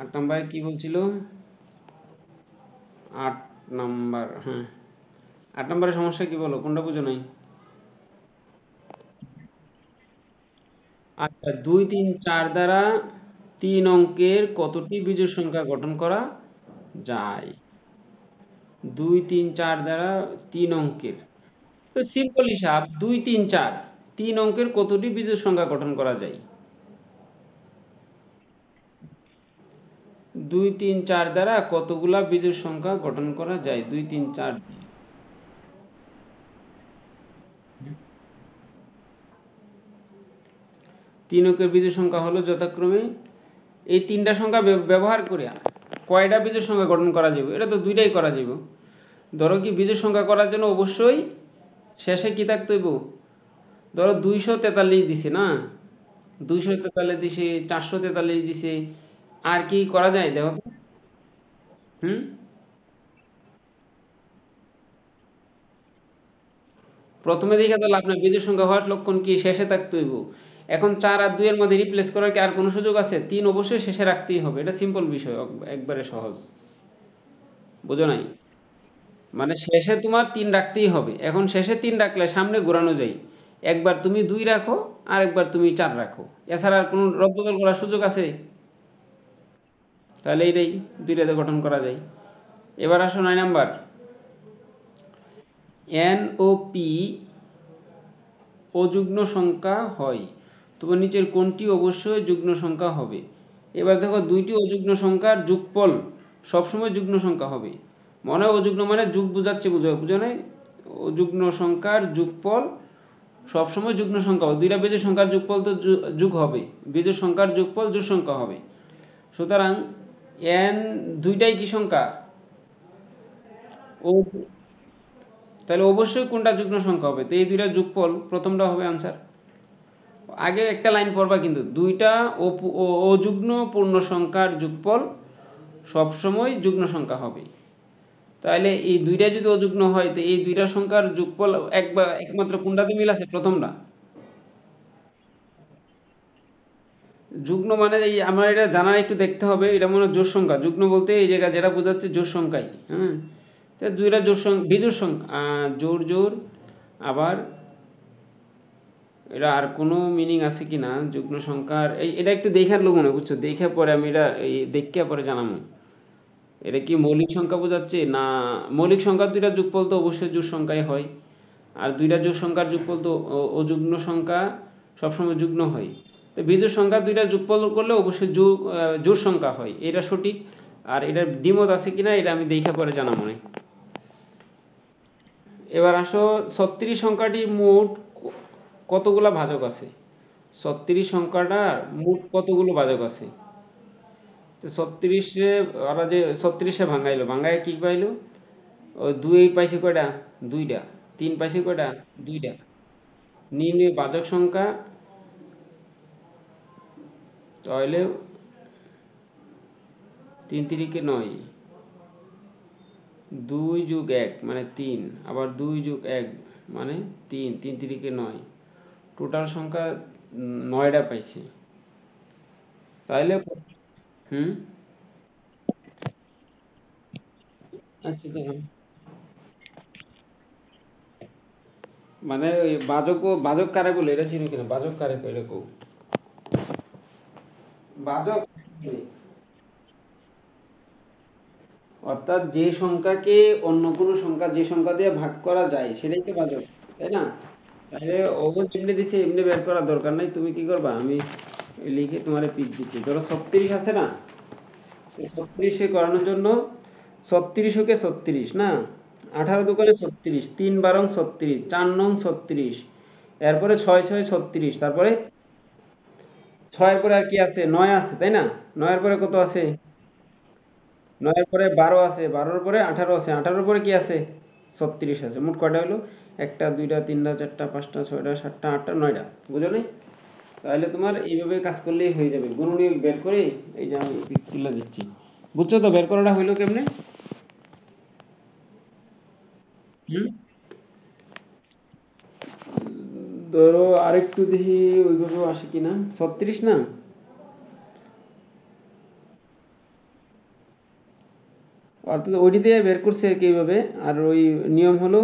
8 নম্বরে কি বলছিল? 8 নাম্বার, হ্যাঁ। 8 নম্বরের সমস্যা কি বলো, কোনটা বুঝো নাই? আচ্ছা, 2 3 4 দ্বারা 3 অঙ্কের কতটি বিজোড় সংখ্যা গঠন করা যায়? 2 3 4 দ্বারা 3 অঙ্কের, তো সিম্পল হিসাব, 2 3 4, 3 অঙ্কের কতটি বিজোড় সংখ্যা গঠন করা যায়? 2 3 4 দ্বারা কতগুলা বিজোড় সংখ্যা গঠন করা যায়? 2 3 4। 3 অঙ্কের বিজোড় সংখ্যা হলো যথাক্রমে, এই তিনটা সংখ্যা ব্যবহার করে কয়টা বিজোড় সংখ্যা গঠন করা যাবে? এটা তো দুইটাই করা যাবে। ধরো কি, বিজোড় সংখ্যা করার জন্য অবশ্যই শেষে কি থাকতে হইব? ধরো 243 দিছে না, 243 দিছে, 443 দিছে, আর কি করা যায় দেখো তো? হুম। প্রথমে দেখে তো লাভ নাই, বিজোড় সংখ্যা হওয়ার লক্ষণ কি? শেষে থাকতে হইব। এখন 4 আর 2 এর মধ্যে রিপ্লেস করার কি আর কোনো সুযোগ আছে? 3 অবশ্যই শেষে রাখতেই হবে, এটা সিম্পল বিষয়, একবারে সহজ। বুঝো নাই? মানে শেষে তোমার 3 রাখতেই হবে। এখন শেষে 3 রাখলে সামনে ঘোরানো যায়, একবার তুমি 2 রাখো, আর একবার তুমি 4 রাখো, এছাড়া আর কোনো রদবদল করার সুযোগ আছে? তাহলে এইটাই, দুইটাতে গঠন করা যায়। এবার আসো 9 নাম্বার। এন ও পি অযুগ্ম সংখ্যা হয়, তোমার নিচের কোনটি অবশ্যই যুগ্ম সংখ্যা হবে? এবার দেখো, দুইটি অযুগ্ম সংখ্যার যোগফল সবসময় যুগ্ম সংখ্যা হবে। মনে হয় অযুগ্ম মানে যুগ বুঝাচ্ছে, বুঝো নাই? অযুগ্ম সংখ্যার যোগফল সবসময় যুগ্ম সংখ্যা হবে। দুইটা বেজোড় সংখ্যার যোগফল তো যুগ হবে, বেজোড় সংখ্যার যোগফল জোড় সংখ্যা হবে। সুতরাং এন দুইটাই কি সংখ্যা? ও, তাহলে অবশ্যই কোনটা যুগ্ম সংখ্যা হবে? তো এই দুইটা যোগফল প্রথমটা হবে আনসার। আগে একটা লাইন পড়বা কিন্তু, দুইটা অযুগ্ম পূর্ণ সংখ্যার যোগফল সবসময় যুগ্ম সংখ্যা হবে। তাহলে এই দুইটা যদি অযুগ্ম হয়, তো এই দুইটা সংখ্যার যোগফল একমাত্র কোনটাতে মিল আছে? প্রথমটা। যুগ্ম মানে এই আমার এটা জানার একটু দেখতে হবে, এটা মনে হয় জোড় সংখ্যা। যুগ্ম বলতে এই জায়গায় যেটা বোঝাচ্ছে জোড় সংখ্যাই, হ্যাঁ। তো দুইটা জোড় সংখ্যা, বিজোড় সংখ্যা, জোড় জোড়। আবার এটা আর কোনো মিনিং আছে কি না যুগ্ম সংখ্যার, এটা একটু দেখার লোক মনে হয়, বুঝছো? দেখে পরে আমি এটা এই দেখে পরে জানাবো। এটা কি মৌলিক সংখ্যা বোঝাচ্ছে না? মৌলিক সংখ্যার দুইটা যোগফল তো অবশ্যই জোড় সংখ্যাই হয়, আর দুইটা জোড় সংখ্যার যোগফল তো অযুগ্ম সংখ্যা সবসময় যুগ্ম হয়। তো বিজোড় সংখ্যা দুইটা যোগফল করলে অবশ্যই জোড় সংখ্যা হয়, এটা সঠিক। আর এটার দ্বিমত আছে কিনা এটা আমি দেখে পরে জানাবো মনে। এবার আসো, 36 সংখ্যাটি মোট কতগুলা ভাজক আছে? 36 সংখ্যাটার মোট কতগুলো ভাজক আছে? তো 36-এ ওরা যে 36-এ ভাঙাইলো, ভাঙায় কি পাইলো? ও 2 পাইছে কয়টা? দুইটা। 3 পাইছে কয়টা? দুইটা। নির্ণয় ভাজক সংখ্যা, তাহলে 3 তিরিকে 9, 2 যোগ 1 মানে 3, আবার 2 যোগ 1 মানে 3, 3 তিরিকে 9, টোটাল সংখ্যা 9টা পাইছে। তাহলে হুম। আচ্ছা, দাঁড়াও। মানে ওই বাজক কারে বলে এটা চিনি কিনা? বাজক কারে কই এটা কও? বাজক অর্থাৎ যে সংখ্যাকে অন্য কোনো সংখ্যা যে সংখ্যা দিয়ে ভাগ করা যায় সেটাই তো বাজক, তাই না? তাহলে ও যেমনি দিছে এমনি বের করার দরকার নাই, তুমি কি করবা, আমি লিখে তোমার পিক দিচ্ছি। ধরো 36 আছে না, 36-এ করানোর জন্য 36-ওকে 36 না, 18 দোকানে 36, 3 12 36, 4 9 36, এরপরে 6 6 36, তারপরে 6-এর পরে আর কি আছে? 9 আছে, তাই না? 9-এর পরে কত আছে? 9-এর পরে 12 আছে, 12-এর পরে 18 আছে, 18-এর পরে কি আছে? 36 আছে। মোট কয়টা হলো? একটা, দুইটা, তিনটা, চারটা, পাঁচটা, ছয়টা, সাতটা, আটটা, 9টা। বুঝো নাই? তাহলে তোমার এইভাবে কাজ করলেই হয়ে যাবে, গুণনীয়ক বের করে এই যে আমি তুলে দিচ্ছি। বুঝছো তো বের করাটা হইলো কেমনে? হুম। ধরো আরেকটু দেখি ওইভাবে আসে কিনা। 36 না, অর্থাৎ ওইটি দিয়ে বের করছে আর কি এইভাবে। আর ওই নিয়ম হলো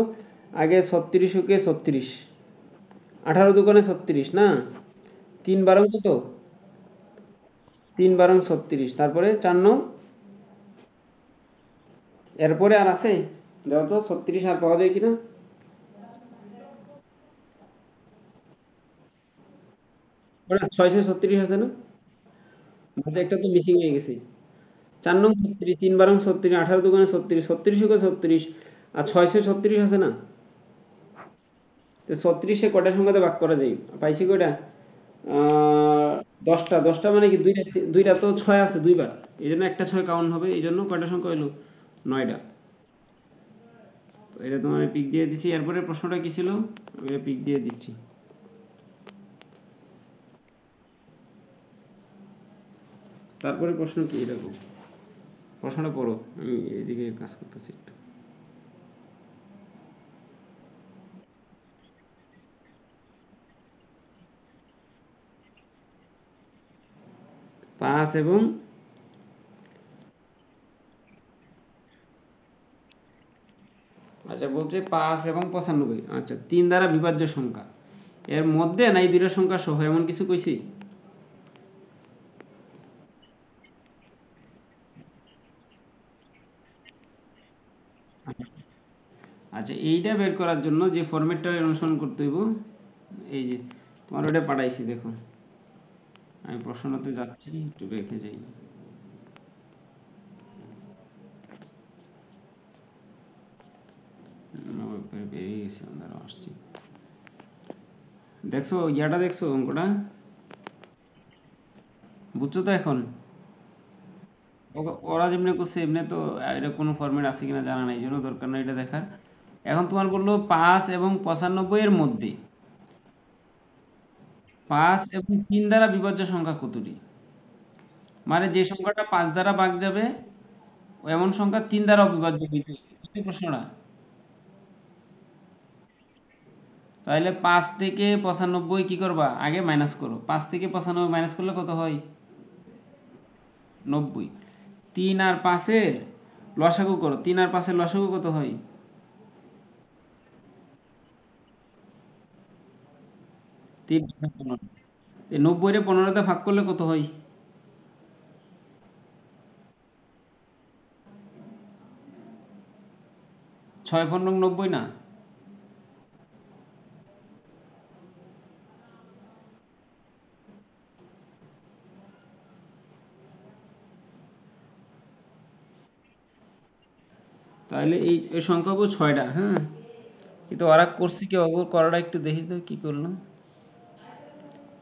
আগে 36 কে 36, 18 × 36 না, 3 × কত, 3 × 36, তারপরে 4 এরপরে আর আছে, দেখো তো 36 আর পাওয়া যায় কিনা। ওটা 636 আছে না, মাঝে একটা তো মিসিং হয়ে গেছে। 4 নং 36, 3 × 36, 18 × 36, 36 আর 636 আছে না। তো 36-এ কয়টা সংখ্যাতে ভাগ করা যায়, পাইছি কয়টা, আহ 10টা। 10টা মানে কি, দুইটা, দুইটা তো 6 আছে দুইবার, এই জন্য একটা 6 কাউন্ট হবে, এই জন্য কয়টা সংখ্যা হইলো, 9টা। তো এটা তোমার পিক দিয়ে দিচ্ছি। এরপরে প্রশ্নটা কি ছিল, আমি এটা পিক দিয়ে দিচ্ছি। তারপরে প্রশ্ন কি এরকম, প্রশ্নটা পড়ো, আমি এদিকে কাজ করতেছি একটু। 5 এবং, আচ্ছা বলছে 5 এবং 95, আচ্ছা 3 দ্বারা বিভাজ্য সংখ্যা এর মধ্যে নাই দুইটা সংখ্যা সহ এমন কিছু কইছি। আচ্ছা এইটা বের করার জন্য যে ফরম্যাটটা অনুসরণ করতে হইব, এই যে তোমার ওটা পাঠাইছি দেখো, আমি প্রশ্নতে যাচ্ছি, একটু দেখে যাই। বেরিয়ে গেছে, আমরা আসছি। দেখছো ইয়াটা, দেখছো অঙ্কটা, বুঝছো তো এখন। ওরা যেমনি করছে এমনি তো, এটা কোনো ফরম্যাট আছে কিনা জানা নাই, এই জন্য দরকার নাই এটা দেখার। এখন তোমার বললো 5 এবং 95 এর মধ্যে 5 এবং 3 দ্বারা বিভাজ্য সংখ্যা কতটি, মানে যে সংখ্যাটা 5 দ্বারা ভাগ যাবে এমন সংখ্যা 3 দ্বারা অবিভাজ্য হইতে হবে, বুঝলে প্রশ্নটা। তাহলে 5 থেকে 95 কি করবা, আগে মাইনাস করো, 5 থেকে 95 মাইনাস করলে কত হয়, 90। 3 আর 5-এর লসাগু করো, 3 আর 5-এর লসাগু কত হয়, 3 × 15। এই 90-রে 15 ভাগ করলে কত হয়, 6 × 15 = 90 না। তাহলে এই এই সংখ্যা হবো 6টা, হ্যাঁ। কিন্তু ওরা করছে কি, ওর করাটা একটু দেখি তো কি করলাম।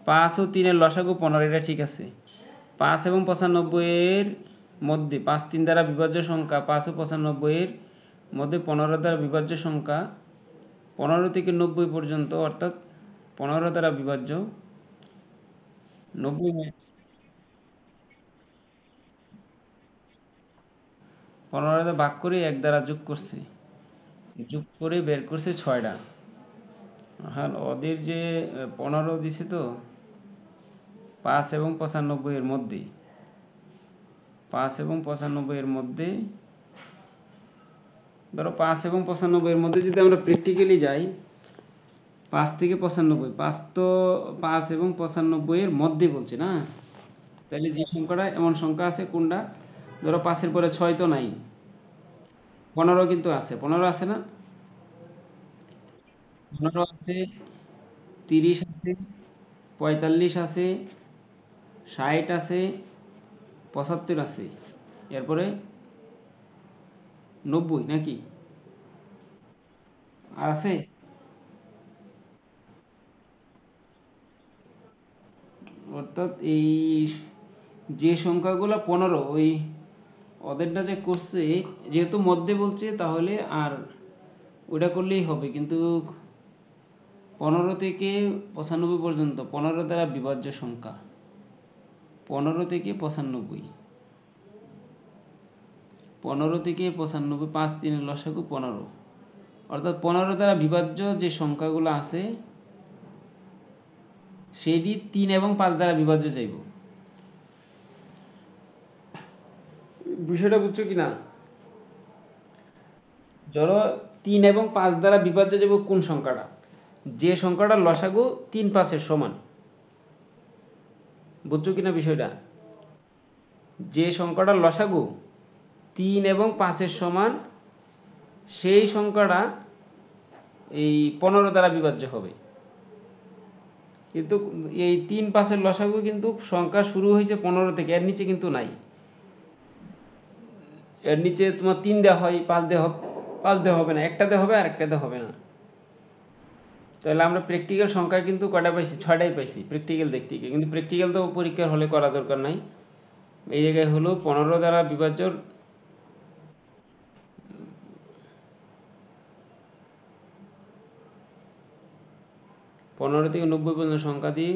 5 ও 3-এর লসাগু 15, এটা ঠিক আছে। 5 এবং 95 এর মধ্যে 5 3 দ্বারা বিভাজ্য সংখ্যা, 5 ও 95 এর মধ্যে 15 দ্বারা বিভাজ্য সংখ্যা, 15 থেকে 90 পর্যন্ত, অর্থাৎ 15 দ্বারা বিভাজ্য 90 15 দ্বারা ভাগ করে 1 দ্বারা যোগ করছে, যোগ করে বের করছে 6টা। হ্যাঁ, ওদের যে 15 দিছে তো 5 এবং 95 এর মধ্যে, 5 এবং 95 এর মধ্যে, ধরো 5 এবং 95 এর মধ্যে যদি আমরা প্র্যাকটিক্যালি যাই, 5 থেকে 95, 5 এবং 95 এর মধ্যে বলছে না, তাহলে যে সংখ্যাটা এমন সংখ্যা আছে কোনটা, ধরো 5-এর পরে 6 তো নাই, 15 কিন্তু আছে, 15 আছে না, 15 আছে, 30 আছে, 45 আছে, 60 আছে, 75 আছে, এরপরে 90 নাকি আর আছে। অর্থাৎ এই যে সংখ্যাগুলো 15, ওই ওদেরটা যে করছে, যেহেতু মধ্যে বলছে তাহলে আর ওটা করলেই হবে, কিন্তু 15 থেকে 95 পর্যন্ত 15 দ্বারা বিভাজ্য সংখ্যা, 15 থেকে 95, 15 থেকে 95, 5 3-এর লসাগু 15, অর্থাৎ 15 দ্বারা বিভাজ্য যে সংখ্যাগুলো আছে সেটি 3 এবং 5 দ্বারা বিভাজ্য চাইব। বিষয়টা বুঝছো কিনা। ধরো 3 এবং 5 দ্বারা বিভাজ্য যাবে কোন সংখ্যাটা, যে সংখ্যাটার লসাগু 3 5-এর সমান। বুঝছো কিনা বিষয়টা? যে সংখ্যাটার লসাগু 3 এবং 5-এর সমান, সেই সংখ্যাটা এই 15 দ্বারা বিভাজ্য হবে। কিন্তু এই 3 5-এর লসাগু কিন্তু সংখ্যা শুরু হয়েছে 15 থেকে, এর নিচে কিন্তু নাই। এর নিচে তোমার 3 দেওয়া হয়, 5 দেওয়া 5 দেওয়া হবে না, একটাতে হবে আর একটাতে হবে না। তাহলে আমরা প্র্যাকটিক্যাল সংখ্যা কিন্তু কয়টা পাইছি, 6টাই পাইছি প্র্যাকটিক্যাল দেখতে গিয়ে। কিন্তু প্র্যাকটিক্যাল তো পরীক্ষার হলে করা দরকার নাই। এই জায়গায় হলো 15 দ্বারা বিভাজ্য 15 থেকে 90 পর্যন্ত সংখ্যা দিয়ে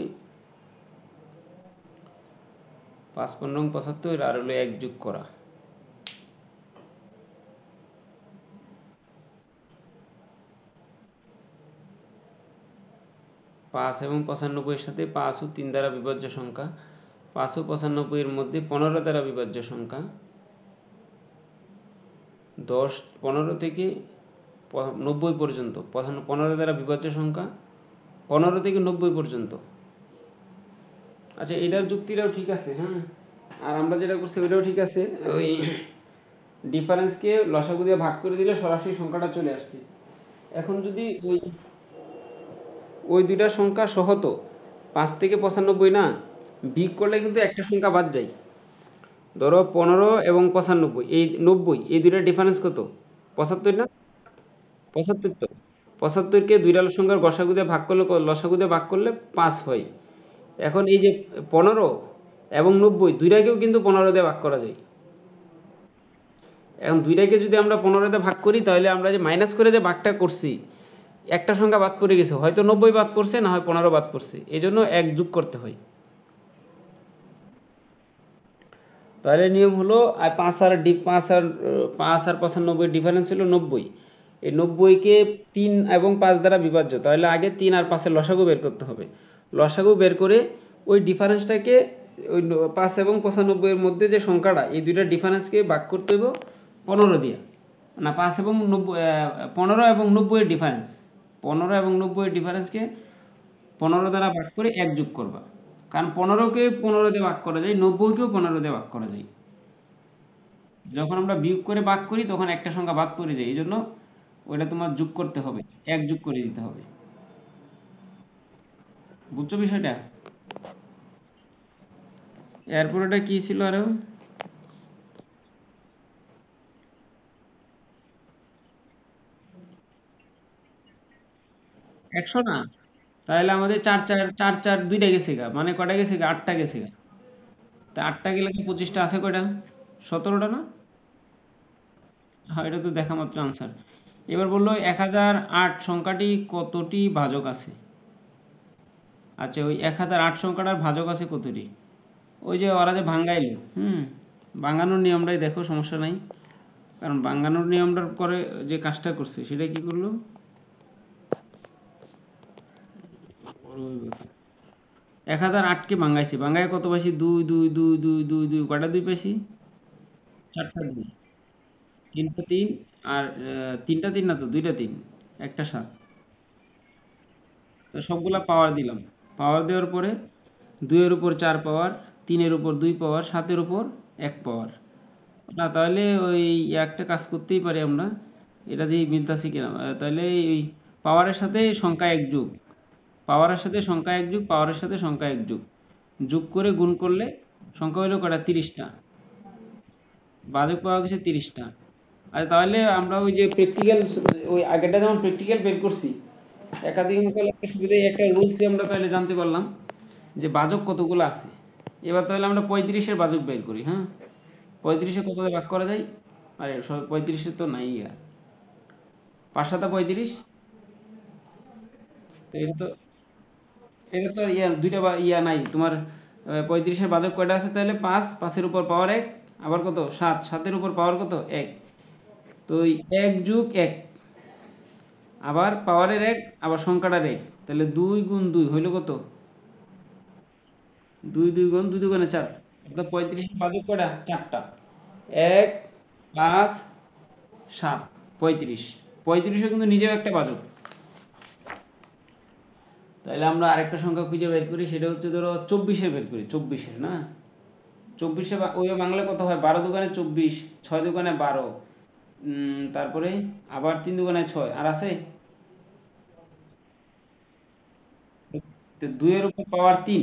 5 15 75 আর হলো 1 যোগ করা। 5 এবং 95 এর সাথে 5 ও 3 দ্বারা বিভাজ্য সংখ্যা, 5 ও 95 এর মধ্যে 15 দ্বারা বিভাজ্য সংখ্যা, 15 থেকে 90 পর্যন্ত 15 দ্বারা বিভাজ্য সংখ্যা, 15 থেকে 90 পর্যন্ত। আচ্ছা, এটার যুক্তিটাও ঠিক আছে, হ্যাঁ। আর আমরা যেটা করছি ওইটাও ঠিক আছে। ওই ডিফারেন্সকে লসাগু দিয়ে ভাগ করে দিলে সরাসরি সংখ্যাটা চলে আসছে। এখন যদি ওই ওই দুইটা সংখ্যা সহত 5 থেকে 95 না, বিয়োগ করলে কিন্তু একটা সংখ্যা বাদ যায়। ধরো 15 এবং 95, এই 90, এই দুইটার ডিফারেন্স কত? 75 না? 75 তো। 75-কে দুইটা সংখ্যার গসাগু দিয়ে ভাগ করলে লসাগু দিয়ে ভাগ করলে 5 হয়। এখন এই যে 15 এবং 90 দুইটাকেও কিন্তু 15 দিয়ে ভাগ করা যায়। এখন দুইটাকে যদি আমরা 15 দিয়ে ভাগ করি, তাহলে আমরা যে মাইনাস করে যে ভাগটা করছি, একটা সংখ্যা বাদ পড়ে গেছে, হয়তো 90 বাদ পড়ছে, না হয় 15 বাদ পড়ছে, এই জন্য 1 যোগ করতে হয়। তাহলে নিয়ম হলো, আর 5 আর 95 ডিফারেন্স হলো 90। এই 90-কে 3 এবং 5 দ্বারা বিভাজ্য, তাহলে আগে 3 আর 5-এর লসাগু বের করতে হবে। লসাগু বের করে ওই ডিফারেন্সটাকে ওই 5 এবং 95 এর মধ্যে যে সংখ্যাটা, এই দুইটা ডিফারেন্সকে ভাগ করতে হবে 15 দিয়ে। না, 5 এবং 90, 15 এবং 90 এর ডিফারেন্স, 15 এবং 90 এর ডিফারেন্সকে 15 দ্বারা ভাগ করে 1 যোগ করবা। কারণ 15-কে 15 দিয়ে ভাগ করা যায়, 90-কেও 15 দিয়ে ভাগ করা যায়। যখন আমরা বিয়োগ করে ভাগ করি তখন একটা সংখ্যা বাদ পড়ে যায়, এই জন্য ওইটা তোমার যোগ করতে হবে, 1 যোগ করে দিতে হবে। বুঝছো বিষয়টা? এরপর ওটা কি ছিল আরো? 100 না? তাহলে আমাদের 4 4 দুইটা গেছে গা, মানে কয়টা গেছে গা, 8টা গেছে গা। তা 8টা গেলে কি 25টা আছে কয়টা? 17টা না? হ্যাঁ, এটা তো দেখা মাত্র আনসার। এবার বললো 1008 সংখ্যাটি কতটি ভাজক আছে। আচ্ছা, ওই 1008 সংখ্যাটার ভাজক আছে কতটি? ওই যে ওরা যে ভাঙ্গাইলো, ভাঙানোর নিয়মটাই দেখো, সমস্যা নাই। কারণ ভাঙানোর নিয়মটার করে যে কাজটা করছে সেটা কি করলো, 1008-কে ভাঙ্গাইছি, ভাঙ্গায় কত পাইছি? 2 2 2 2 2 2, কয়টা 2 পাইছি? 4টা 2, 3টা 3, আর 3টা 3 না তো, 2টা 3, একটা 7। তো সবগুলা পাওয়ার দিলাম। পাওয়ার দেওয়ার পরে 2-এর উপর 4 পাওয়ার, 3-এর উপর 2 পাওয়ার, 7-এর উপর 1 পাওয়ার। না, তাহলে ওই একটা কাজ করতেই পারি আমরা, এটা দিয়ে মিলতাছে কিনা। তাহলে এই পাওয়ারের সাথে সংখ্যা 1 যোগ, পাওয়ারের সাথে সংখ্যা 1 যোগ, পাওয়ারের সাথে সংখ্যা 1 যোগ, যোগ করে গুণ করলে সংখ্যা হলো কয়টা? 30টা। ভাজক পাওয়া গেছে 30টা। আচ্ছা, তাহলে আমরা ওই যে প্র্যাকটিক্যাল, ওই আগেরটা যেমন প্র্যাকটিক্যাল বের করছি, একাধিক অঙ্কের একটা সুবিধায় একটা রুলসই আমরা তাহলে জানতে পারলাম যে ভাজক কতগুলো আছে। এবার তাহলে আমরা 35-এর ভাজক বের করি, হ্যাঁ। 35-এ কত দিয়ে ভাগ করা যায়? আরে 35-এ তো নাই ইয়া, 5 7 35। তো এটা তো ইয়া দুইটা ইয়া নাই তোমার। 35-এর ভাজক কয়টা আছে তাহলে? 5, 5-এর উপর পাওয়ার 1, আবার কত? 7, 7-এর উপর পাওয়ার কত? 1। তো ওই 1 যোগ 1, আবার পাওয়ারের 1, আবার সংখ্যাটার 1, তাহলে 2 গুণ 2 হইল কত? 2 2 গুণ 2 2 গুণে 4, অর্থাৎ 35-এর ভাজক কয়টা? 4টা। 1, 5, 7। 35। 35ও কিন্তু নিজেও একটা বাচক। তাহলে আমরা আরেকটা সংখ্যা খুঁজে বের করি, সেটা হচ্ছে ধরো 24-এর বের করি, 24-এর না। 24-এ ওই বাংলা কত হয়? 12 দোকানে 24, 6 দোকানে 12, তারপরে আবার 3 দোকানে 6, আর আছে দুইয়ের উপর পাওয়ার 3,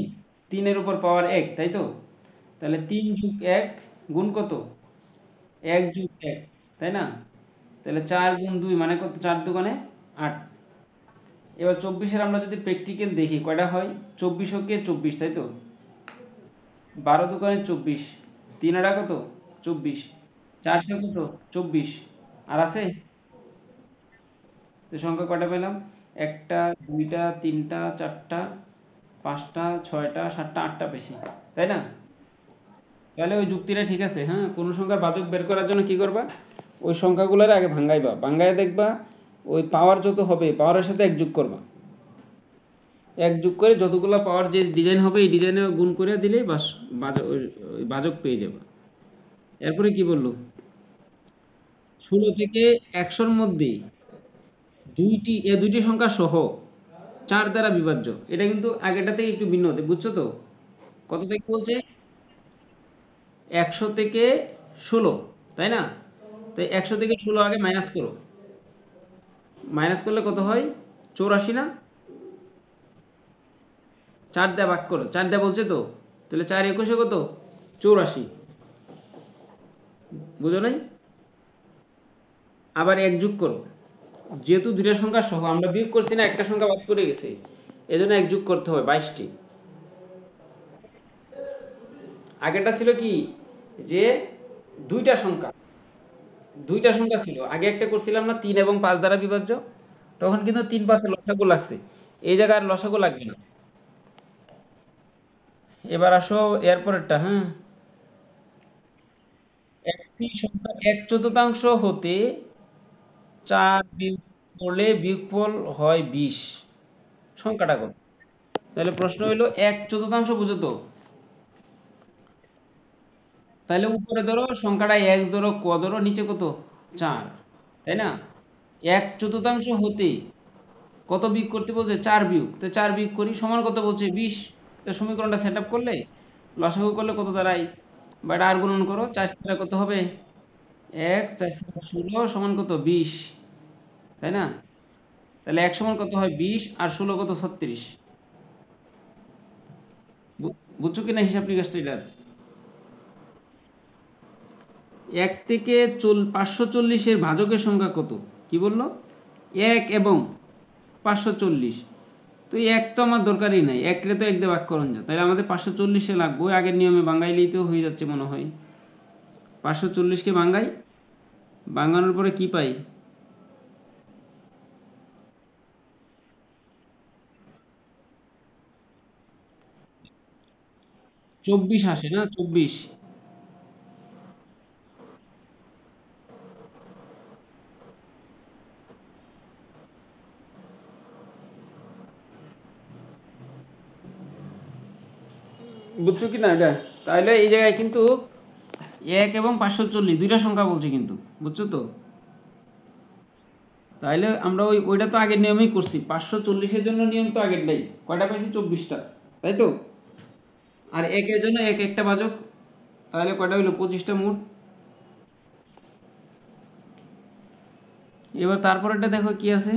3-এর উপর পাওয়ার 1, তাই তো? তাহলে 3+1 গুণ কত? 1+1, তাই না? তাহলে 4 গুণ 2 মানে কত? 4 দোকানে 8। এবার 24-এর আমরা যদি প্র্যাকটিক্যাল দেখি কয়টা হয়? 24 কে 24, তাই তো? 12 দোকানে 24, 3 কত? 24, 4 কত? 24, আর আছে তো সংখ্যা কয়টা পেলাম? একটা, দুইটা, তিনটা, চারটা, পাঁচটা, ছয়টা, সাতটা, আটটা পেয়েছি, তাই না? তাহলে ওই যুক্তিটা ঠিক আছে। হ্যাঁ, কোন সংখ্যার বাচক বের করার জন্য কি করবা? ওই সংখ্যাগুলোর আগে ভাঙ্গাইবা, ভাঙ্গায় দেখবা ওই পাওয়ার যত হবে পাওয়ারের সাথে এক যোগ করবা। এক যোগ করে যতগুলা পাওয়ার যে ডিজাইন হবে এই ডিজাইনে গুণ করে দিলেই বাস, ওই বাচক পেয়ে যাবে। এরপরে কি বললো? 16 থেকে 100-র মধ্যে দুইটি সংখ্যা সহ 4 দ্বারা বিভাজ্য। এটা কিন্তু আগেরটা থেকে একটু ভিন্ন হতে, বুঝছো তো? কত থেকে বলছে? 100 থেকে 16, তাই না? তো 100 থেকে 16 আগে মাইনাস করো। মাইনাস করলে কত হয়? 84 না? 4 দিয়ে ভাগ করো, 4 দিয়ে বলছে তো। তাহলে 4 × 21 কত? 84। বুঝো নাই? আবার এক যোগ করো, যেহেতু দুইটা সংখ্যা সহ আমরা বিয়োগ করছি না, একটা সংখ্যা বাদ পড়ে গেছে, এজন্য এক যোগ করতে হবে 22টি। আগেরটা ছিল কি, যে দুইটা সংখ্যা, দুইটা সংখ্যা ছিল। আগে একটা করছিলাম না 3 এবং 5 দ্বারা বিভাজ্য, তখন কিন্তু 3 5 লসাগু লাগছে। এই জায়গায় আর লসাগু লাগবে না। এবার আসো এরপরেরটা। হ্যাঁ, একটি সংখ্যা 1/4 হতে 4 বিয়োগ করলে বিয়োগফল হয় 20, সংখ্যাটা কত? তাহলে প্রশ্ন হইলো 1/4 বুঝো তো? তাহলে উপরে ধরো সংখ্যাটা x ধরো, ক ধরো, নিচে কত? 4, তাই না? 1/4 হতে কত বিয়োগ করতে বলছে? 4 বিয়োগ, তো 4 বিয়োগ করি, সমান কত বলছে? 20। তো সমীকরণটা সেট আপ করলে লসাগু করলে কত দাঁড়ায়? বা এটা আর গুণন করো, 4 কত হবে? x 4 সমান কত? 20, তাই না? তাহলে এক সমান কত হয়? 20, আর 16 কত? 36। বুঝছো কিনা হিসাব নিকাশটা এটার? 1 থেকে 540-এর ভাজকের সংখ্যা কত? কি বললো? 1 এবং 540। তো এই এক তো আমার দরকারই নাই, একরে তো 1 দিয়ে ভাগ করুন যা, তাহলে আমাদের 540-এ লাগবে। ওই আগের নিয়মে ভাঙাইলেই তো হয়ে যাচ্ছে মনে হয়। 540-কে ভাঙাই, ভাঙানোর পরে কি পাই? 24 আসে না? 24। বুঝছো কি না এটা? তাহলে এই জায়গায় কিন্তু 1 এবং 540 দুইটা সংখ্যা বলছে কিন্তু, বুঝছো তো? তাইলে আমরা ওইটা তো আগের নিয়মেই করছি, 540-এর জন্য নিয়ম তো আগের নাই, কয়টা পাইছি? 24টা, তাই তো? আর একের জন্য এক একটা বাচক, তাহলে কয়টা হইলো? 25টা মোট। এবার তারপরেরটা দেখো কি আছে।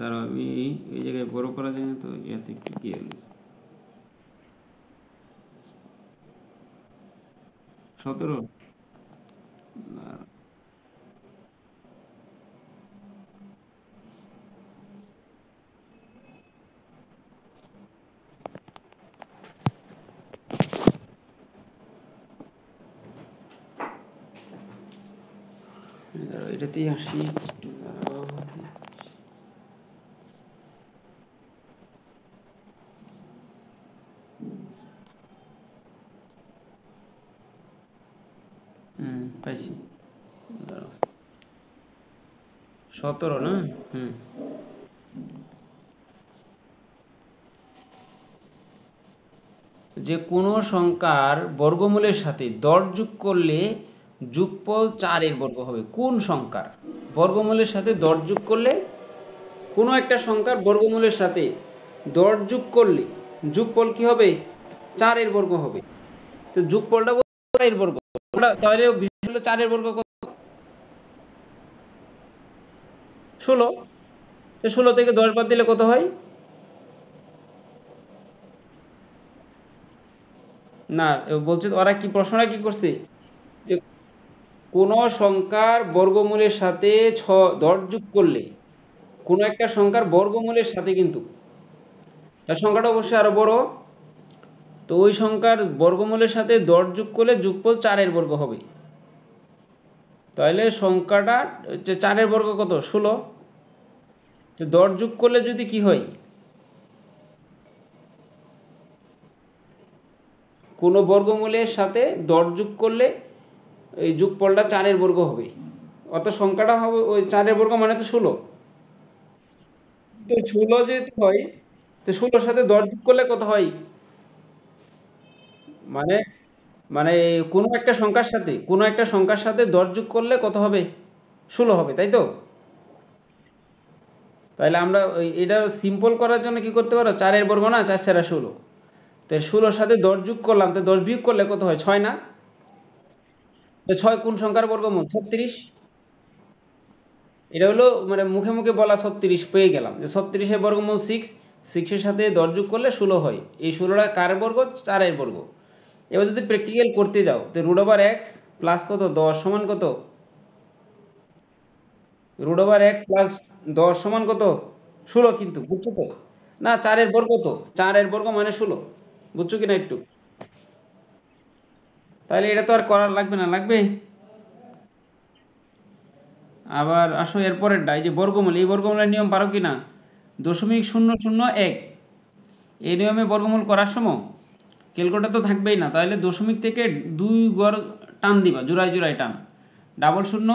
তার আমি এই জায়গায় বড় করা যায় না তো, ইয়াতে একটু কি হলো? 17। এটাতেই আসি। পাইছি। দাঁড়াও। 17 না? হুম। যে কোনো সংখ্যার বর্গমূলের সাথে 10 যোগ করলে যোগফল 4 এর বর্গ হবে। কোন সংখ্যার বর্গমূলের সাথে 10 যোগ করলে, কোনো একটা সংখ্যার বর্গমূলের সাথে 10 যোগ করলে যোগফল কি হবে? 4 এর বর্গ হবে। তো যোগফলটা বলতে 4 এর বর্গ। তাহলে বিষয় হলো 4 এর বর্গ কত? 16। তো 16 থেকে 10 বাদ দিলে কত হয়? না, বলছে তো ওরা কি, প্রশ্নটা কি করছে যে কোন সংখ্যার বর্গমূলের সাথে 10 যোগ করলে, কোন একটা সংখ্যার বর্গমূলের সাথে কিন্তু, তার সংখ্যাটা অবশ্যই আরো বড়। তো ওই সংখ্যার বর্গমূলের সাথে 10 যোগ করলে যোগফল 4 এর বর্গ হবে। তাহলে সংখ্যাটা হচ্ছে 4 এর বর্গ কত? 16। তো 10 যোগ করলে যদি কি হয়, কোন বর্গমূলের সাথে 10 যোগ করলে এই যোগফলটা 4 এর বর্গ হবে। অর্থাৎ সংখ্যাটা হবে ওই 4 এর বর্গ মানে তো 16। তো 16 যেহেতু হয়, তো 16 সাথে 10 যোগ করলে কত হয়? মানে মানে কোনো একটা সংখ্যার সাথে 10 যোগ করলে কত হবে? 16 হবে, তাই তো? তাহলে আমরা এটা সিম্পল করার জন্য কি করতে পারো, 4 এর বর্গ না, 4 4 16। তো 16 সাথে 10 যোগ করলাম, তো 10 বিয়োগ করলে কত হয়? 6 না? তো 6 কোন সংখ্যার বর্গমূল? 36। এটা হলো মানে মুখে মুখে বলা 36 পেয়ে গেলাম, যে 36 এর বর্গমূল 6। 6 এর সাথে 10 যোগ করলে 16 হয়। এই 16টা কার বর্গ? 4 এর বর্গ। এবার যদি প্র্যাকটিক্যাল করতে যাও, তো রুট ওভার এক্স প্লাস কত 10 সমান কত? রুট ওভার এক্স প্লাস 10 সমান কত? 16, কিন্তু বুঝছো তো? না, 4 এর বর্গ তো, 4 এর বর্গ মানে 16। বুঝছো কিনা একটু? তাহলে এটা তো আর করার লাগবে না, লাগবে? আবার আসো এরপরের ডাই, যে বর্গমূল, এই বর্গমূলের নিয়ম পারো কিনা? 0.001, এই নিয়মে বর্গমূল করার সময় ক্যালকুলেটর তো থাকবেই না, তাহলে দশমিক থেকে 2 ঘর টান দিবা, জোড়ায় জোড়ায় টান, ডাবল শূন্য,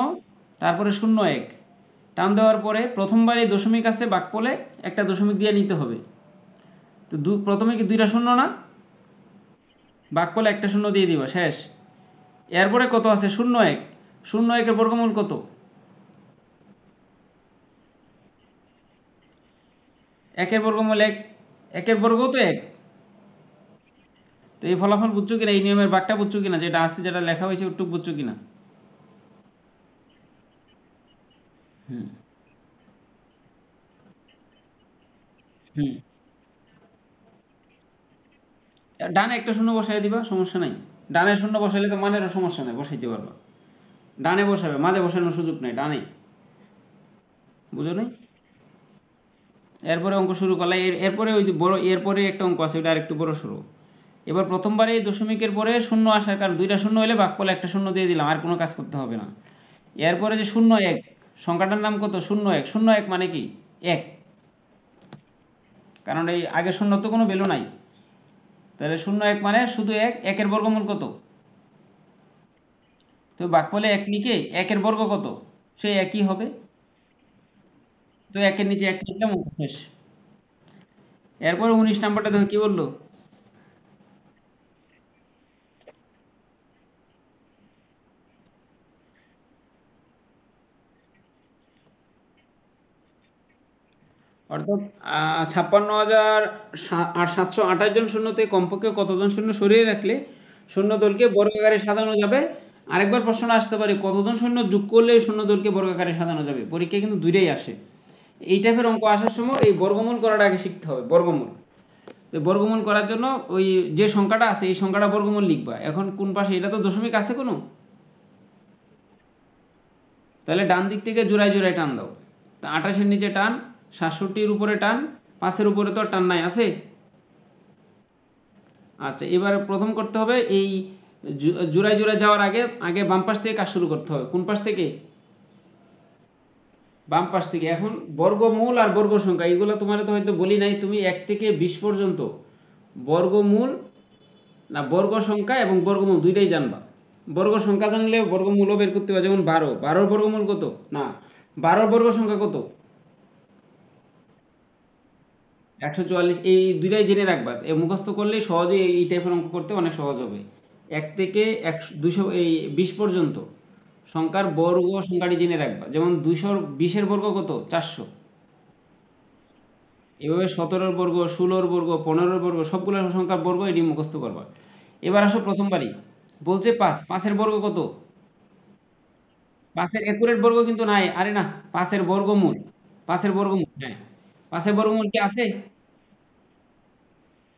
তারপরে 01 টান দেওয়ার পরে প্রথমবার এই দশমিক আছে বাক্যলে একটা দশমিক দিয়ে নিতে হবে। তো প্রথমে কি দুইটা শূন্য না? বাক্যলে একটা শূন্য দিয়ে দিবা, শেষ। এরপরে কত আছে? 01। 01 এর বর্গমূল কত? একের বর্গমূল 1। একের বর্গ তো 1। তো এই ফলাফল বুঝছো কিনা, এই নিয়মের বাঘটা বুঝছো কিনা, যেটা আছে, যেটা লেখা হয়েছে ওটুকু বুঝছো কিনা? হুম। হুম। ডানে একটা শূন্য বসাই দিবা, সমস্যা নাই। ডানে শূন্য বসাইলে তো মানেরও সমস্যা নাই, বসাইতে পারবা। ডানে বসাবে, মাঝে বসানোর সুযোগ নাই, ডানে। বুঝো নাই? এরপরে অঙ্ক শুরু করলে, এরপরে ওই যে বড়, এরপরে একটা অঙ্ক আছে, ওটা আরেকটু বড় সড়ো। এবার প্রথমবারে এই দশমিকের পরে শূন্য আসার কারণ, দুইটা শূন্য হলে ভাগফলে একটা শূন্য দিয়ে দিলাম, আর কোনো কাজ করতে হবে না। এরপরে যে 01, সংখ্যাটার নাম কত? 01। 01 মানে কি? 1। কারণ এই আগের শূন্য তো কোনো ভ্যালু নাই। তাহলে 01 মানে শুধু 1। একের বর্গমূল কত? তো ভাগফলে 1 লিখে একের বর্গ কত, সেই একই হবে। তো একের নিচে 1 লিখলাম, অঙ্ক শেষ। এরপরে 19 নাম্বারটা দেখো কি বললো। অর্থাৎ 56,728 জন শূন্যতে কমপক্ষে কতজন শূন্য সরিয়ে রাখলে শূন্য দলকে বর্গাকারে সাজানো যাবে? আরেকবার প্রশ্ন আসতে পারে, কতজন শূন্য যোগ করলে শূন্য দলকে বর্গাকারে সাজানো যাবে? পরীক্ষায় কিন্তু দুইটাই আসে। এই টাইপের অঙ্ক আসার সময় এই বর্গমূল করাটা আগে শিখতে হবে, বর্গমূল। তো বর্গমূল করার জন্য ওই যে সংখ্যাটা আছে এই সংখ্যাটা বর্গমূল লিখবা। এখন কোন পাশে, এটা তো দশমিক আছে কোনো, তাহলে ডান দিক থেকে জোড়ায় জোড়ায় টান দাও। তা 28-এর নিচে টান, 67-র উপরে টান, 5-এর উপরে তো আর টান নাই, আছে? আচ্ছা, এবার প্রথম করতে হবে এই জোড়ায় জোড়ায় যাওয়ার আগে আগে বাম পাশ থেকে কাজ শুরু করতে হবে। কোন পাশ থেকে? বাম পাশ থেকে। এখন বর্গমূল আর বর্গ সংখ্যা, এগুলো তোমার তো হয়তো বলি নাই, তুমি 1 থেকে 20 পর্যন্ত বর্গমূল, না বর্গ সংখ্যা এবং বর্গমূল দুইটাই জানবা। বর্গ সংখ্যা জানলে বর্গমূলও বের করতে পারবে, যেমন 12, 12 বর্গমূল কত? না, 12 বর্গ সংখ্যা কত? 144। এই দুইটাই জেনে রাখবা, এ মুখস্থ করলে সহজে এই টাইপের অঙ্ক করতে অনেক সহজ হবে। 1 থেকে 200 এই 20 পর্যন্ত সংখ্যার বর্গ সংখ্যাটি জেনে রাখবা। যেমন 220 এর বর্গ কত? 400। এভাবে 17 বর্গ, 16 বর্গ, 15 বর্গ সবগুলো সংখ্যার বর্গ এটি মুখস্থ করবা। এবার আসো প্রথমবারই, বলছে 5, 5 এর বর্গ কত? 5 এর একুরেট বর্গ কিন্তু নাই, আরে না, 5 এর বর্গমূল, 5 এর বর্গমূল, হ্যাঁ। 5 এর বর্গমূল কি আছে?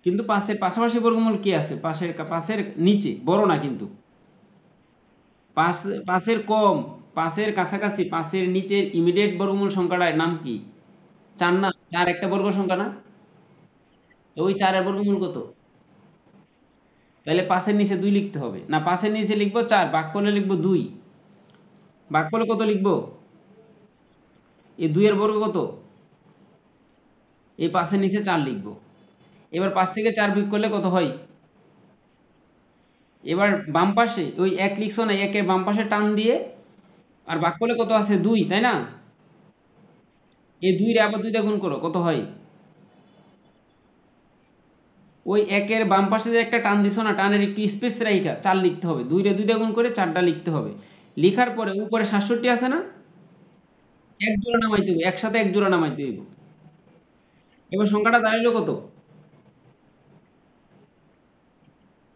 কিন্তু 5 এর পাশাপাশি বর্গমূল কি আছে? 5 এর নিচে, বড় না কিন্তু। 5, 5 এর কম, 5 এর কাছাকাছি, 5 এর নিচের ইমিডিয়েট বর্গমূল সংখ্যাটার নাম কি? 4 না? 4 একটা বর্গ সংখ্যা না? তো ওই 4 এর বর্গমূল কত? তাহলে 5 এর নিচে 2 লিখতে হবে না, 5 এর নিচে লিখবো 4, ভাগফলে লিখবো 2। ভাগফলে কত লিখবো? এই 2 এর বর্গ কত? এই 5 এর নিচে 4 লিখবো। এবার 5 থেকে 4 বিয়োগ করলে কত হয়? এবার বাম পাশে ওই 1 লিখছো না, 1 এর বাম পাশে টান দিয়ে, আর ভাগফলে কত আছে? 2, তাই না? এই 2 রে আবার 2 দিয়ে গুণ করো, কত হয়? ওই 1 এর বাম পাশে যে একটা টান দিছো না, টানের একটু স্পেস রাইখা 4 লিখতে হবে। 2 রে 2 দিয়ে গুণ করে 4টা লিখতে হবে। লিখার পরে উপরে 67 আছে না, এক জোড়া নামাইতে হবে, একসাথে এক জোড়া নামাইতে হইব। এবার সংখ্যাটা দাঁড়াইলো কত?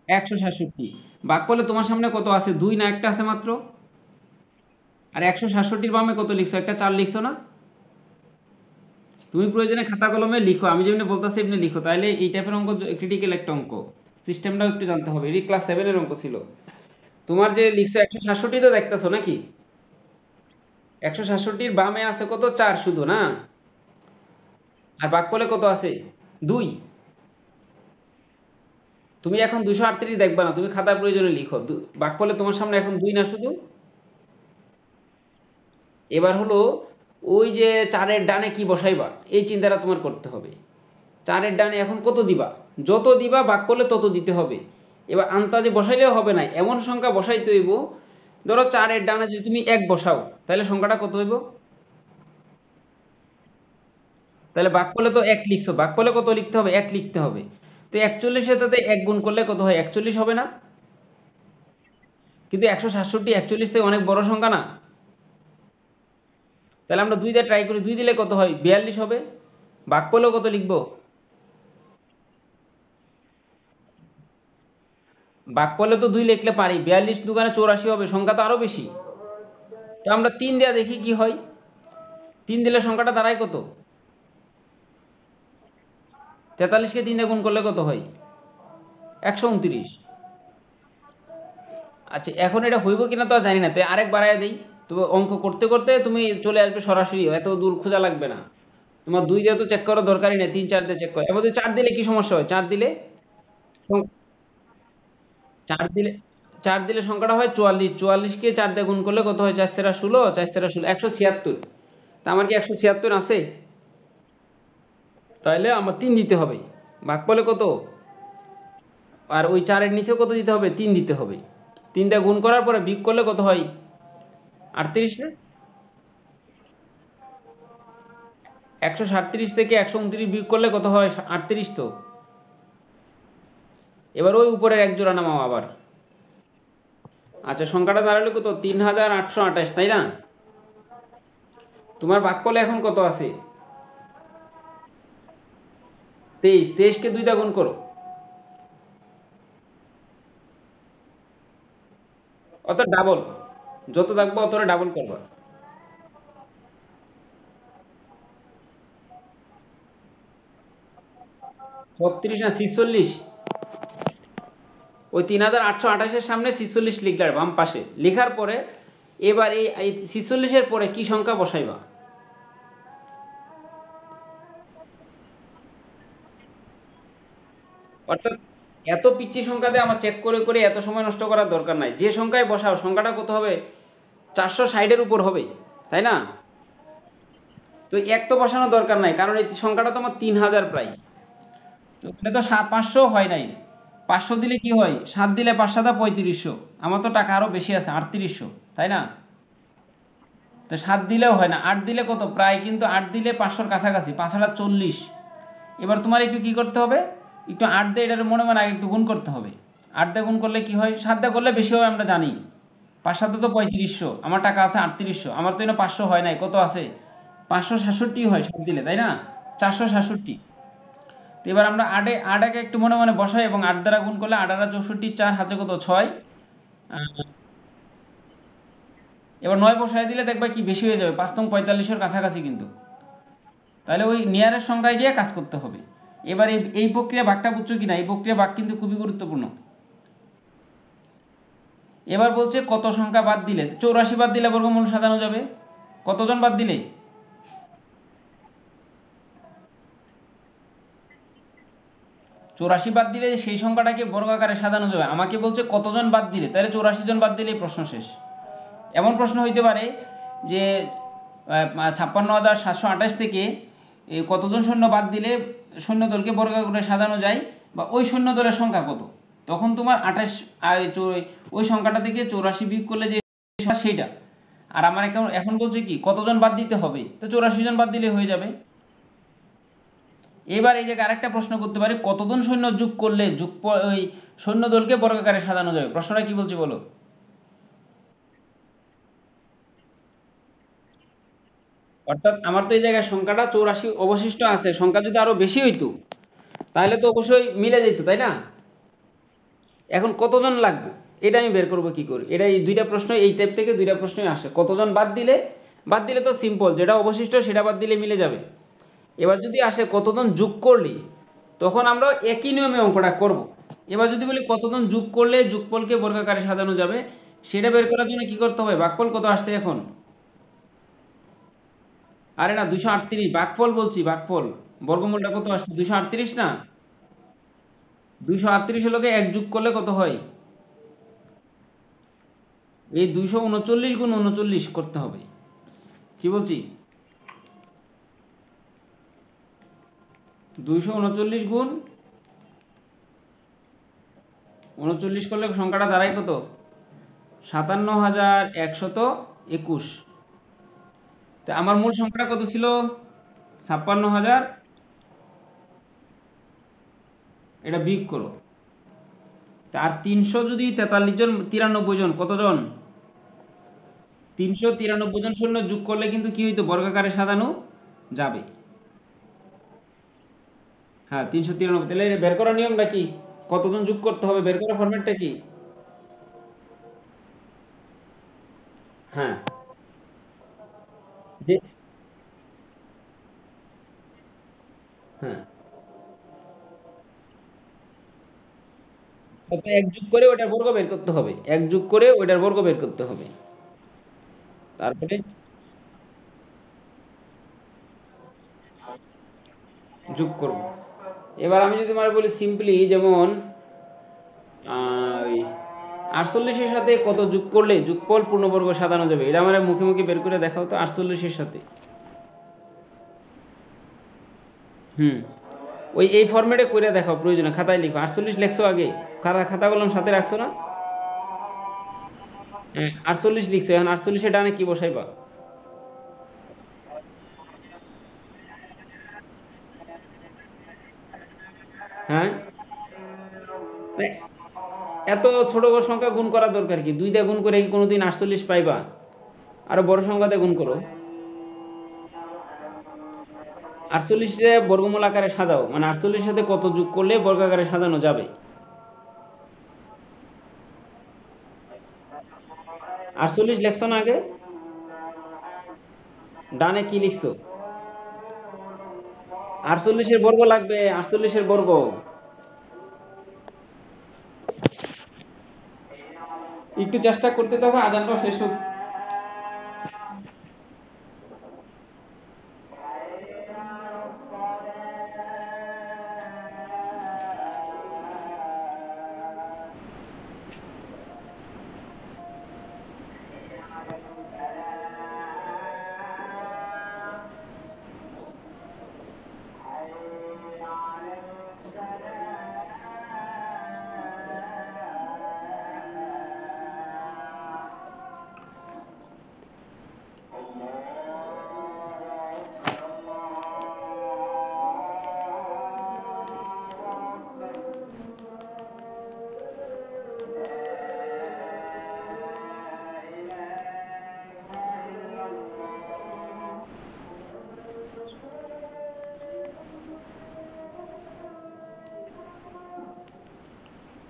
167। ভাগফলে তোমার সামনে কত আছে? 2 না একটা আছে মাত্র? আর 167-র বামে কত লিখছো? একটা 4 লিখছো না? তুমি প্রয়োজনে খাতা কলমে লিখো, আমি যেমনি বলতেছি এমনি লিখো, তাহলে এই টাইপের অঙ্ক ক্রিটিক্যাল একটা অঙ্ক। সিস্টেমটাও একটু জানতে হবে, এটি ক্লাস 7 এর অঙ্ক ছিল। তোমার যে লিখছো 167, তো দেখতেছো নাকি? 167-র বামে আছে কত? 4 শুধু না? আর ভাগফলে কত আছে? 2। তুমি এখন 238 দেখবা না, তুমি খাতার প্রয়োজনে লিখো। ভাগফলে তোমার সামনে এখন 2 না শুধু? এবার হলো ওই যে 4-এর ডানে কি বসাইবা, এই চিন্তাটা তোমার করতে হবে। 4-এর ডানে এখন কত দিবা? যত দিবা ভাগফলে তত দিতে হবে। এবার আন্তাজে বসাইলেও হবে না, এমন সংখ্যা বসাইতে হইব। ধরো 4-এর ডানে যদি তুমি 1 বসাও, তাহলে সংখ্যাটা কত হইব? তাহলে ভাগফলে তো 1 লিখছো, ভাগফলে কত লিখতে হবে? 1 লিখতে হবে। তো 41-এর সাথে 1 গুণ করলে কত হয়? 41 হবে না? কিন্তু 167 41 থেকে অনেক বড় সংখ্যা না? তাহলে আমরা 2 দিয়ে ট্রাই করি, 2 দিলে কত হয়? 42 হবে। ভাগফলেও কত লিখবো? ভাগফলে তো 2 লিখলে পারি, 42 দুগুণে 84 হবে, সংখ্যা তো আরো বেশি। তো আমরা 3 দেয়া দেখি কি হয়। 3 দিলে সংখ্যাটা দাঁড়ায় কত? 43-কে 3 দিয়ে গুণ করলে কত হয়? 129। আচ্ছা, এখন এটা হইব কিনা তো আর জানি না, তাই আরেক বাড়ায় দেই। তো অঙ্ক করতে করতে তুমি চলে আসবে সরাসরি, এত দূর খোঁজা লাগবে না। তোমার 2 দিয়ে তো চেক করার দরকারই নেই, 3 4 দিয়ে চেক করো। এবার 4 দিলে কি সমস্যা হয়? 4 দিলে 4 দিলে 4 দিলে সংখ্যাটা হয় 44। 44-কে 4 দিয়ে গুণ করলে কত হয়? 4 4 16, 4 4 16, 176। তা আমার কি 176 আছে? তাইলে আমার 3 দিতে হবে। ভাগফলে কত? আর ওই 4-এর নিচেও কত দিতে হবে? 3 দিতে হবে। 3 দিয়ে গুণ করার পরে বিয়োগ করলে কত হয়? 38 না? 137 থেকে 129 বিয়োগ করলে কত হয়? 38 তো। এবার ওই উপরের এক জোড়া নামাও আবার। আচ্ছা, সংখ্যাটা দাঁড়ালো কত? 3828, তাই না? তোমার ভাগফলে এখন কত আছে? 23। 23-কে 2 দিয়ে গুণ করো। অর্থাৎ ডাবল, যত থাকবে অতটা ডাবল করবা। 36 না 46? ওই 3828-এর সামনে 46 লিখলে বাম পাশে লেখার পরে, এবার এই 46-এর পরে কি সংখ্যা বসাইবা? অর্থাৎ এত পিচ্ছি সংখ্যা দিয়ে আমার চেক করে করে এত সময় নষ্ট করার দরকার নাই। যে সংখ্যায় বসাও সংখ্যাটা কত হবে? 460-এর উপর হবে, তাই না? তো এক তো বসানোর দরকার নাই, কারণ এই সংখ্যাটা তো আমার 3000 প্রায়। তো এটা তো 500 হয় নাই। 500 দিলে কি হয়? 7 দিলে 5 7 3500। আমার তো টাকা আরো বেশি আছে, 3800, তাই না? তো 7 দিলেও হয় না, 8 দিলে কত, প্রায় কিন্তু 8 দিলে 500-র কাছাকাছি, 5 8 40। এবার তোমার একটু কি করতে হবে, একটু 8 দিয়ে এটার মনে মনে আগে একটু গুণ করতে হবে। 8 দিয়ে গুণ করলে কি হয়, 7 দিয়ে করলে বেশি হয় আমরা জানি, 5 7 তো 3500, আমার টাকা আছে 3800, আমার তো এখানে 500 হয় নাই, কত আছে, 567 হয় 7 দিলে, তাই না, 467। তো এবার আমরা আটাকে একটু মনে মনে বসাই এবং 8 দ্বারা গুণ করলে 8 আর 64, 4 হাতে কত 6। এবার 9 বসায় দিলে দেখবা কি বেশি হয়ে যাবে, 5 নং 45-এর কাছাকাছি কিন্তু। তাহলে ওই নিয়ারের সংখ্যায় গিয়ে কাজ করতে হবে। এবার এই প্রক্রিয়া ভাগটা বুঝছো কিনা, এই প্রক্রিয়া ভাগ কিন্তু খুবই গুরুত্বপূর্ণ। এবার বলছে কত সংখ্যা বাদ দিলে, 84 বাদ দিলে বর্গমূল সাজানো যাবে, কতজন বাদ দিলে, 84 বাদ দিলে সেই সংখ্যাটাকে বর্গ আকারে সাজানো যাবে, আমাকে বলছে কতজন বাদ দিলে, তাহলে 84 জন বাদ দিলেই প্রশ্ন শেষ। এমন প্রশ্ন হইতে পারে যে 56,728 থেকে কতজন সৈন্য বাদ দিলে সৈন্য দলকে বর্গ আকারে সাজানো যায়, বা ওই সৈন্য দলের সংখ্যা কত, তখন তোমার 28 ওই সংখ্যাটা থেকে 84 বিয়োগ করলে যে সংখ্যা সেইটা। আর আমার এখন এখন বলছে কি কতজন বাদ দিতে হবে, তো 84 জন বাদ দিলে হয়ে যাবে। এবার এই জায়গায় আরেকটা প্রশ্ন করতে পারি, কতজন সৈন্য যোগ করলে ওই সৈন্য দলকে বর্গাকারে সাজানো যাবে, প্রশ্নটা কি বলছে বলো। অর্থাৎ আমার তো এই জায়গায় সংখ্যাটা 84 অবশিষ্ট আছে, সংখ্যা যদি আরো বেশি হইতো তাহলে তো অবশ্যই মিলে যেত, তাই না। এখন কতজন লাগবে এটা আমি বের করবো কি করে, এটা এই দুইটা প্রশ্ন, এই টাইপ থেকে দুইটা প্রশ্নই আসে, কতজন বাদ দিলে তো সিম্পল, যেটা অবশিষ্ট সেটা বাদ দিলে মিলে যাবে। এবার যদি আসে কতজন যোগ করলে, তখন আমরা একই নিয়মে অঙ্কটা করব। এবার যদি বলি কতজন যোগ করলে যোগফলকে বর্গাকারে সাজানো যাবে, সেটা বের করার জন্য কি করতে হবে, ভাগফল কত আসছে এখন, আরে না 238, ভাগফল বলছি, ভাগফল, বর্গমূলটা কত আসছে 238 না, 238 লোকে এক যোগ করলে কত হয়, এই 239 গুণ 39 করতে হবে, কি বলছি, 239 গুণ 39 করলে সংখ্যাটা দাঁড়ায় কত, 57,121। তা আমার মূল সংখ্যাটা কত ছিল, 56,000, এটা বিয়োগ করো। তা আর 300 যদি 43 জন 93 জন কতজন, 393 জন সৈন্য যোগ করলে কিন্তু কি হইতো, বর্গাকারে সাজানো যাবে। হ্যাঁ 393, তাহলে এটা বের করার নিয়মটা কি, কতজন যোগ করতে হবে, বের করার ফরম্যাটটা কি, হ্যাঁ যে, হ্যাঁ কত এক যোগ করে ওটার বর্গ বের করতে হবে, এক যোগ করে ওটার বর্গ বের করতে হবে, তারপরে যোগ করব। এবার আমি যদি তোমার বলি সিম্পলি, যেমন ওই 48-এর সাথে কত যোগ করলে যোগফল পূর্ণবর্গ সাজানো যাবে, এটা আমার মুখে মুখে বের করে দেখাও তো, 48-এর সাথে, হুম, ওই এই ফরম্যাটে করে দেখাও, প্রয়োজনে খাতায় লিখো, 48 লেখছো আগে, খাতা কলম সাথে রাখছো না, হ্যাঁ 48 লিখছো, এখন 48-এর ডানে কি বসাইবা, হ্যাঁ মানে এত ছোট বড় সংখ্যা গুণ করার দরকার কি, 2 দিয়ে গুণ করে কি কোনোদিন 48 পাইবা, আরো বড় সংখ্যা দিয়ে গুণ করো, 48-এ বর্গমূল আকারে সাজাও, মানে 48-এর সাথে কত যোগ করলে বর্গাকারে সাজানো যাবে, 48 লেখছো না আগে, ডানে কি লিখছো, 48-এর বর্গ লাগবে, 48-এর বর্গ, একটু চেষ্টা করতে দেখো, আজানটা শেষ হোক।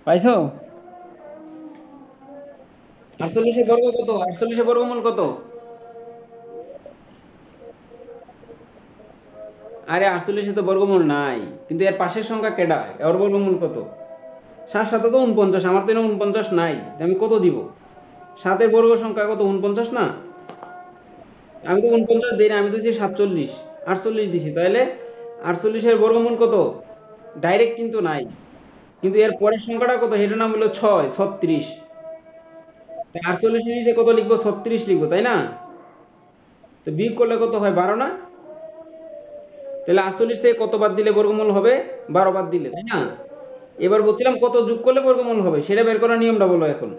পাইছো? 48 বর্গ কত? 48 বর্গমূল কত? আরে 48 তো বর্গমূল নাই, কিন্তু এর পাশের সংখ্যা কেডা, এর বর্গমূল কত? 7 সাথে তো 49, আমার তো এখানে 49 নাই, তো আমি কত দিব? 7-এর বর্গ সংখ্যা কত? 49 না? আমি তো 49 দিই না, আমি তো দিচ্ছি 47, 48 দিছি, তাহলে 48-এর বর্গমূল কত? ডাইরেক্ট কিন্তু নাই, কিন্তু এর পরের সংখ্যাটা কত, সেটার নাম হলো 6, 36। 48 নিচে কত লিখবো? 36 লিখবো, তাই না? তো বিয়োগ করলে কত হয়? 12 না? তাহলে 48 থেকে কত বাদ দিলে বর্গমূল হবে? 12 বাদ দিলে, তাই না? এবার বলছিলাম কত যোগ করলে বর্গমূল হবে, সেটা বের করার নিয়মটা বলো এখন।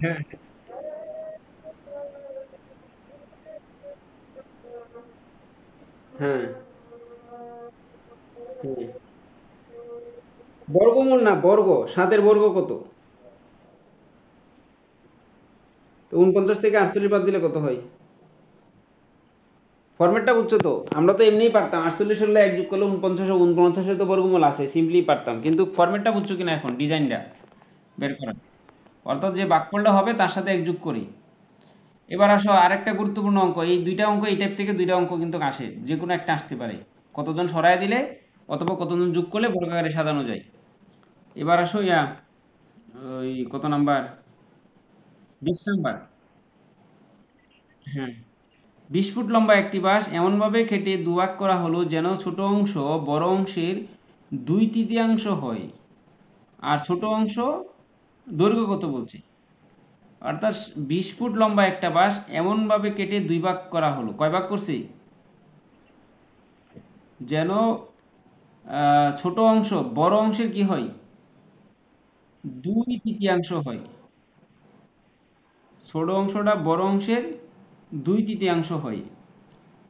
হ্যাঁ, হ্যাঁ, হুম। বর্গমূল না, বর্গ। 7-এর বর্গ কত? তো 49 থেকে 48 বাদ দিলে কত হয়? ফরম্যাটটা বুঝছো তো? আমরা তো এমনিই পারতাম, 48 হলে এক যোগ করলে 49, 49 তো বর্গমূল আছে, সিম্পলি পারতাম, কিন্তু ফরম্যাটটা বুঝছো কিনা এখন, ডিজাইনটা বের করা। অর্থাৎ যে ভাগফলটা হবে তার সাথে এক যোগ করি। এবার আসো আরেকটা গুরুত্বপূর্ণ অঙ্ক, এই দুইটা অঙ্ক, এই টাইপ থেকে দুইটা অঙ্ক কিন্তু আসে, যে কোনো একটা আসতে পারে। কতজন সরায় দিলে অথবা কতজন যোগ করলে বর্গাকারে সাজানো যায়। এবার আসো ওই কত নাম্বার? 20 নাম্বার। হ্যাঁ। 20 ফুট লম্বা একটি বাঁশ এমনভাবে কেটে দুভাগ করা হলো যেন ছোট অংশ বড় অংশের 2/3 হয়, আর ছোট অংশ দৈর্ঘ্য কত বলছে। অর্থাৎ 20 ফুট লম্বা একটা বাঁশ এমনভাবে কেটে দুই ভাগ করা হলো, কয় ভাগ করছে? যেন ছোট অংশ বড় অংশের কি হয়? 2/3 হয়। ছোট অংশটা বড় অংশের 2/3 হয়।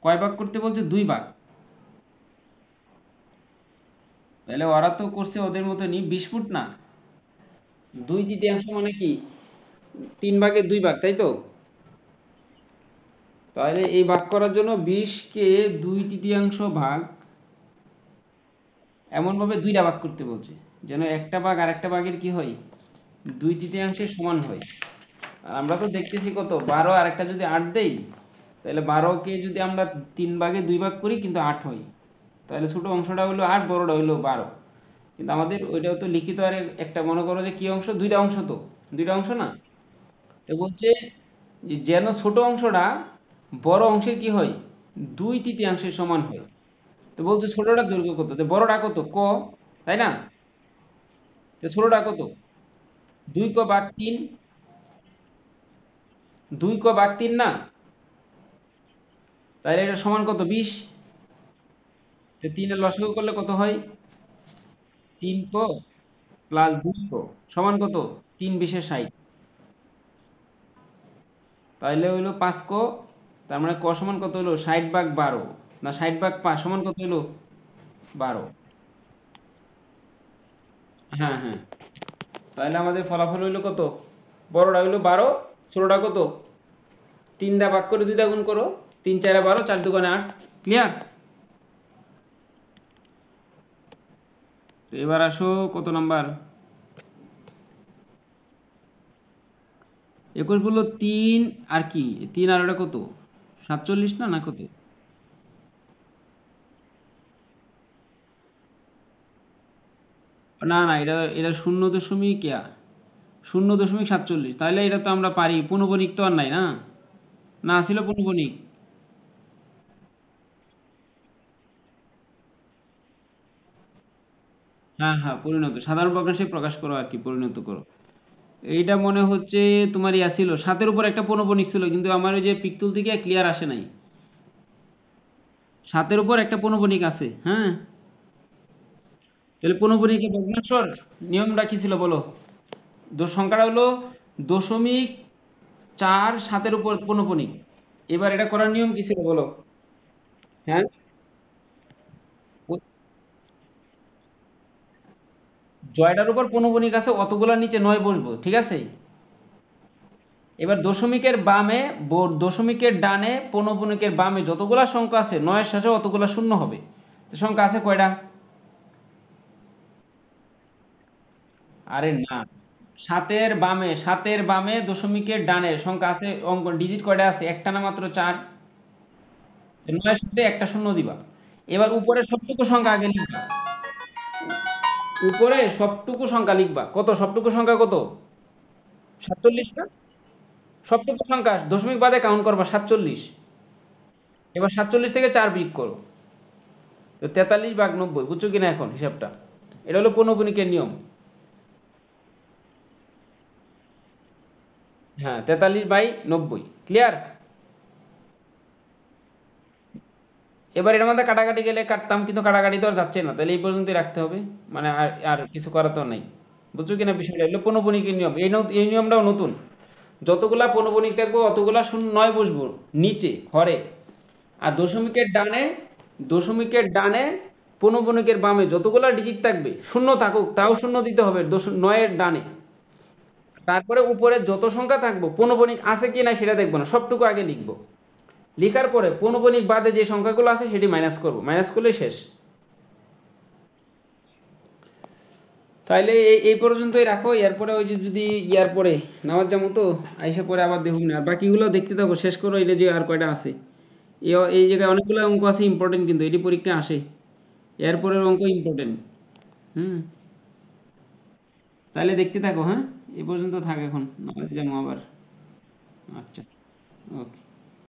কয় ভাগ করতে বলছে? দুই ভাগ। তাহলে ওরা তো করছে ওদের মতনই, 20 ফুট না, 2/3 মানে কি? 3 ভাগের 2 ভাগ, তাই তো? তাহলে এই ভাগ করার জন্য 20-কে 2/3 ভাগ এমনভাবে দুইটা ভাগ করতে বলছে যেন একটা ভাগ আর একটা ভাগের কি হয়? 2/3 সমান হয়। আর আমরা তো দেখতেছি কত, 12 আর একটা যদি 8 দেই, তাহলে 12-কে যদি আমরা 3 ভাগে 2 ভাগ করি কিন্তু 8 হয়। তাহলে ছোট অংশটা হলো 8, বড়টা হলো 12। কিন্তু আমাদের ওইটাও তো লিখিত, আর একটা মনে করো যে কি অংশ, দুইটা অংশ তো, দুইটা অংশ না। তো বলছে যে যেন ছোট অংশটা বড় অংশের কি হয়? 2/3 সমান হয়। তো বলছে ছোটটার দৈর্ঘ্য কত, তো বড়টা কত ক, তাই না? তো ছোটটা কত? 2 ক ভাগ 3, 2 ক ভাগ 3 না? তাহলে এটা সমান কত? 20। তো 3-এর লসাগু করলে কত হয়? 3 ক প্লাস 2 ক সমান কত? 3 20-এ 60। তাইলে হইলো 5 ক, তার মানে ক সমান কত হলো? 60/12, না 60/5 সমান কত হলো? 12। হ্যাঁ, হ্যাঁ। তাহলে আমাদের ফলাফল হইলো কত? বড়টা হইলো 12, ছোটটা কত? 3 দা ভাগ করে 2 দা গুণ করো, 3 4-12, 4 2 8। ক্লিয়ার? তো এবার আসো কত নাম্বার? 21 বললো 3, আর কি 3 আর ওটা কত? 47 না, না কত? না, না, এটা এটা 0.47, তাহলে এটা তো আমরা পারি, পূর্ণবণিক তো আর নাই না? না ছিল পূর্ণবণিক। হ্যাঁ, হ্যাঁ, পরিণত, সাধারণ ভগ্নাংশে প্রকাশ করো আর কি, পরিণত করো। এইটা মনে হচ্ছে তোমার ছিল 7-এর উপর একটা পূর্ণবণিক ছিল, কিন্তু আমার ওই যে পিক তুলতে গিয়ে ক্লিয়ার আসে নাই। 7-এর উপর একটা পূর্ণবণিক আছে, হ্যাঁ। তাহলে পূর্ণবণিকের ভগ্নাংশর নিয়মটা কি ছিল বলো? সংখ্যাটা হলো 0.4 7-এর উপর পূর্ণবণিক। এবার এটা করার নিয়ম কি ছিল বলো? হ্যাঁ, জয়টার উপর পূর্ণবণিক আছে, অতগুলার নিচে 9 বসবো, ঠিক আছে? এবার দশমিকের বামে দশমিকের ডানে পৌনঃপুনিকের বামে যতগুলা সংখ্যা আছে 9 এর সাথে অতগুলা শূন্য হবে। তো সংখ্যা আছে কয়টা? আরে না, সাতের বামে দশমিকের ডানে সংখ্যা আছে, অঙ্ক ডিজিট কয়টা আছে? একটা না মাত্র 4। 9 এর সাথে একটা শূন্য দিবা। এবার উপরে সবটুকু সংখ্যা আগে লিখবা। উপরে সবটুকু সংখ্যা লিখবা। কত সবটুকু সংখ্যা কত? 47 না? সবটুকু সংখ্যা দশমিক বাদে কাউন্ট করবা 47। এবার 47 থেকে 4 বিয়োগ করো। তো 43/90, বুঝছো কিনা এখন হিসাবটা? এটা হলো পৌনঃপুনিকের নিয়ম। হ্যাঁ, 43/90, ক্লিয়ার? এবার এর মধ্যে কাটাকাটি গেলে কাটতাম, কিন্তু কাটাকাটি তো আর যাচ্ছে না, তাহলে এই পর্যন্তই রাখতে হবে। মানে আর আর কিছু করার তো নাই। বুঝছো কিনা বিষয়টা? এগুলো পৌনঃপুনিকের নিয়ম। এই নিয়মটাও নতুন। যতগুলা পৌনঃপুনিক থাকবো অতগুলা শূন্য নয় বসবো নিচে হরে। আর দশমিকের ডানে পৌনঃপুনিকের বামে যতগুলা ডিজিট থাকবে, শূন্য থাকুক তাও শূন্য দিতে হবে নয়ের ডানে। তারপরে উপরে যত সংখ্যা থাকবো, পৌনঃপুনিক আছে কি না সেটা দেখবো না, সবটুকু আগে লিখবো। লিখার পরে পৌনঃপুনিক বাদে যে সংখ্যাগুলো আছে সেটি মাইনাস করবো, মাইনাস করলেই শেষ। তাইলে এই পর্যন্তই রাখো। এরপরে ওই যে যদি ইয়ার পরে নামাজ যাবো তো, আইসা পরে আবার দেখুন না, আর বাকিগুলো দেখতে থাকো, শেষ করো। এটা যে আর কয়টা আছে, এই জায়গায় অনেকগুলো অঙ্ক আছে ইম্পর্টেন্ট, কিন্তু এটি পরীক্ষা আসে। এরপরের অঙ্ক ইম্পর্টেন্ট। হুম। তাহলে দেখতে থাকো, হ্যাঁ। এই পর্যন্ত থাক, এখন নামাজ যাবো আবার। আচ্ছা। ওকে।